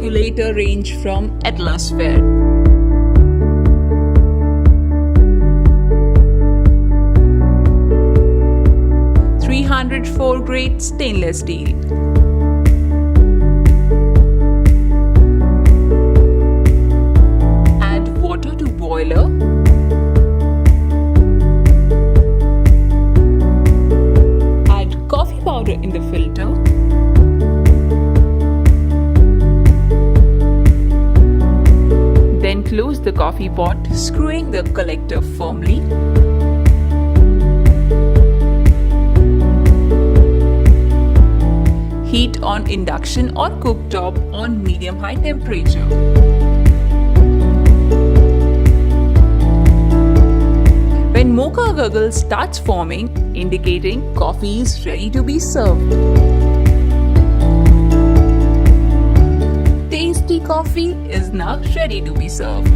Percolator range from Atlasware. .304 grade stainless steel. Add water to boiler. Add coffee powder in the filter. Then close the coffee pot, screwing the collector firmly. Heat on induction or cooktop on medium-high temperature. When mocha gurgle starts forming, indicating coffee is ready to be served. Tasty coffee is now ready to be served.